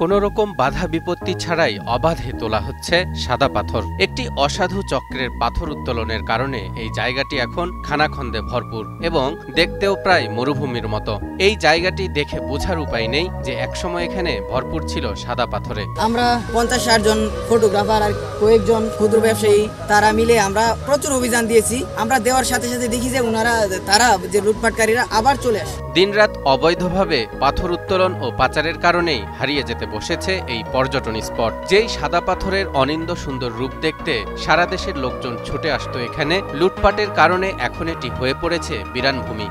কোনো রকম বাধা বিপত্তি ছাড়াই অবাধে তোলা হচ্ছে সাদা পাথর। একটি অসাধু চক্রের পাথর উত্তোলনের কারণে এই জায়গাটি এখন খানাখন্দে ভরপুর এবং দেখতেও প্রায় মরুভূমির মতো। এই জায়গাটি দেখে বোঝার উপায় নেই যে একসময় এখানে ভরপুর ছিল সাদা পাথরে। আমরা 50-60 জন ফটোগ্রাফার আর কয়েকজন ক্ষুদ্র ব্যবসায়ী তারা মিলে আমরা প্রচুর অভিযান দিয়েছি। আমরা দেওয়ার সাথে সাথে দেখি যে তারা যে লুটপাটকারীরা আবার চলে আসে। দিনরাত অবৈধভাবে পাথর উত্তোলন ও পাচারের কারণেই হারিয়ে যেতে বসেছে এই পর্যটন স্পট। যেই সাদা পাথরের অনিন্দ সুন্দর রূপ দেখতে সারা দেশের লোকজন ছুটে আসতো এখানে, লুটপাটের কারণে এখন এটি হয়ে পড়েছে বিরানভূমি।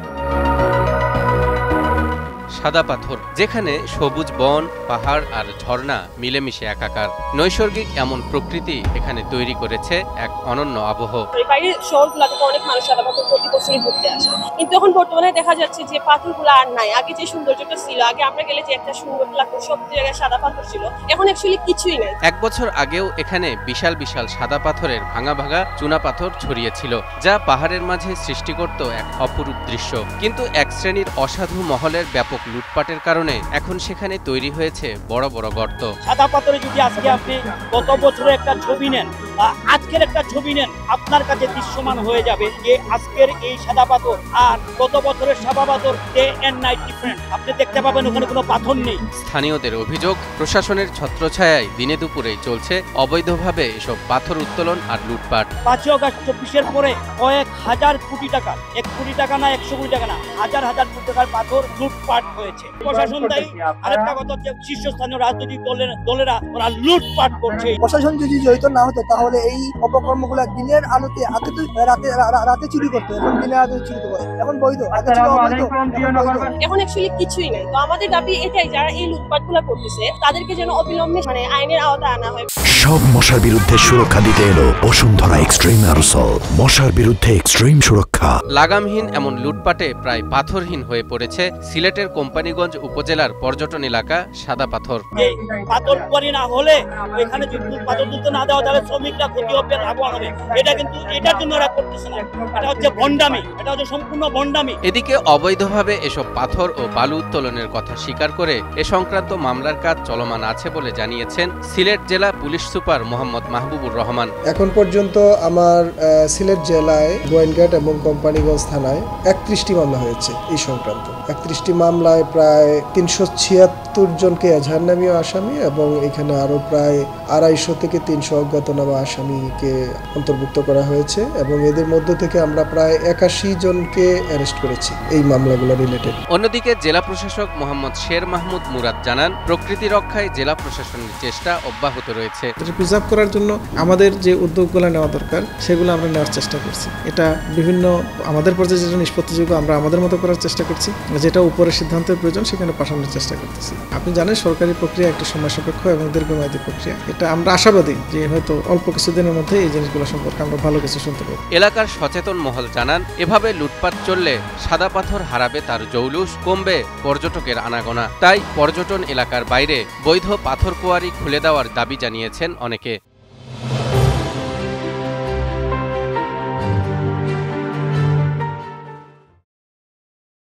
সাদা পাথর, যেখানে সবুজ বন, পাহাড় আর ঝর্ণা মিলেমিশে একাকার। নৈসর্গিক এমন প্রকৃতি এখানে তৈরি করেছে এক অনন্য আবহ। বাইরের শহরগুলোতে অনেক মানুষ সাদা পাথর প্রতি বছরই ঘুরতে আসে, কিন্তু এখন বর্তমানে দেখা যাচ্ছে যে পাথরগুলো আর নাই। আগে যে সৌন্দর্যটা ছিল, আগে আমরা গেলে যে একটা সুন্দর লাগতো, সব জায়গায় সাদা পাথর ছিল, এখন অ্যাকচুয়ালি কিছুই নাই। এক বছর আগেও এখানে বিশাল বিশাল সাদা পাথরের ভাঙা ভাঙা চুনা পাথর ছড়িয়েছিল, যা পাহাড়ের মাঝে সৃষ্টি করত এক অপরূপ দৃশ্য। কিন্তু এক শ্রেণীর অসাধু মহলের ব্যাপক লুটপাটের কারণে এখন সেখানে তৈরি হয়েছে বড় বড় গর্ত। সাদা পাথরে যদি আজকে আপনি গত বছরের একটা ছবি নেন বা আজকের একটা ছবি নেন, আপনার কাছে দৃশ্যমান হয়ে যাবে যে আজকের এই সাদা পাথর আর গত বছরের সাদা পাথর ডে এন্ড নাইট ডিফারেন্ট। আপনি দেখতে পাবেন ওখানে কোনো পাথর নেই। স্থানীয়দের অভিযোগ, প্রশাসনের ছত্রছায়ায় দিনে দুপুরে চলছে অবৈধভাবে এসব পাথর উত্তোলন আর লুটপাট। 5 আগস্ট 24-এর পরে কয়েক হাজার কোটি টাকা, 1 কোটি টাকা না, 100 কোটি টাকা না, হাজার হাজার কোটি টাকার পাথর লুটপাট হয়েছে। প্রশাসন দায়ী। আরেকটা কথা হচ্ছে শীর্ষস্থানীয় রাজনৈতিক দলেরা ওরা লুটপাট করছে। প্রশাসন যদি জড়িত না হতো তাহলে এই অপকর্মগুলো দিনের আলোতে, আগে তো রাতে চুরি করতো, এখন দিনের আলোতে চুরি করে। এখন বৈধ, আগে ছিল অবৈধ, এখন অ্যাকচুয়ালি কিছুই নাই। তো আমাদের দাবি এটাই, যারা এই লুটপাটগুলো করতেছে তাদেরকে যেন অবিলম্বে আইনের আওতায় আনা হয়। সব মশার বিরুদ্ধে সুরক্ষা দিতে এলো বসুন্ধরা এক্সট্রিম অ্যারোসল, মশার বিরুদ্ধে এক্সট্রিম সুরক্ষা। লাগামহীন এমন লুটপাটে প্রায় পাথরহীন হয়ে পড়েছে সিলেটের কোম্পানিগঞ্জ উপজেলার পর্যটন এলাকা সাদা পাথর। পাথর কোয়ারি না হলে এখানে যদি পাথর তুলতে না দেওয়া তাহলে শ্রমিকরা ক্ষতি হবে, লাভবান হবে। এটা কিন্তু এটার জন্য এরা করতেছে না, এটা হচ্ছে ভণ্ডামি, এটা হচ্ছে সম্পূর্ণ ভণ্ডামি। এদিকে অবৈধভাবে এসব পাথর ও বালু উত্তোলনের কথা স্বীকার করে এ সংক্রান্ত মামলার কাজ চলমান আছে বলে জানিয়েছেন সিলেট জেলা পুলিশ সুপার মোহাম্মদ মাহবুবুর রহমান। এখন পর্যন্ত আমার সিলেট জেলায় গোয়েনঘাট এবং কোম্পানিগঞ্জ থানায় 31টি মামলা হয়েছে এই সংক্রান্ত। 31টি মামলায় প্রায় 376 জনকে এজাহারনামীয় আসামি এবং এখানে আরো প্রায় 250 থেকে 300 অজ্ঞাতনামা আসামিকে অন্তর্ভুক্ত করা হয়েছে এবং এদের মধ্য থেকে আমরা প্রায় 81 জনকে অ্যারেস্ট করেছি এই মামলাগুলো রিলেটেড। অন্যদিকে জেলা প্রশাসক মোহাম্মদ শের মাহমুদ মুরাদ জানান, প্রকৃতি রক্ষায় জেলা প্রশাসনের চেষ্টা অব্যাহত রয়েছে। প্রিজার্ভ করার জন্য আমাদের যে উদ্যোগগুলো নেওয়া দরকার সেগুলো আমরা নেওয়ার চেষ্টা করছি। এটা বিভিন্ন আমাদের পর্যায়ে যেটা নিষ্পত্তিযোগ্য আমরা আমাদের মতো করার চেষ্টা করছি, যেটা উপরের সিদ্ধান্তের প্রয়োজন সেখানে পাঠানোর চেষ্টা করতেছি। আপনি জানেন সরকারি প্রক্রিয়া একটা সময় সাপেক্ষ এবং দীর্ঘমেয়াদী প্রক্রিয়া। এটা আমরা আশাবাদী যে হয়তো অল্প কিছুদিনের মধ্যে এই জিনিসগুলো সম্পর্কে আমরা ভালো কিছু শুনতে পাবো। এলাকার সচেতন মহল জানান, এভাবে লুটপাট চললে সাদা পাথর হারাবে তার জৌলুস, কমবে পর্যটকের আনাগোনা। তাই পর্যটন এলাকার বাইরে বৈধ পাথর কোয়ারি খুলে দেওয়ার দাবি জানিয়েছেন অনেকে।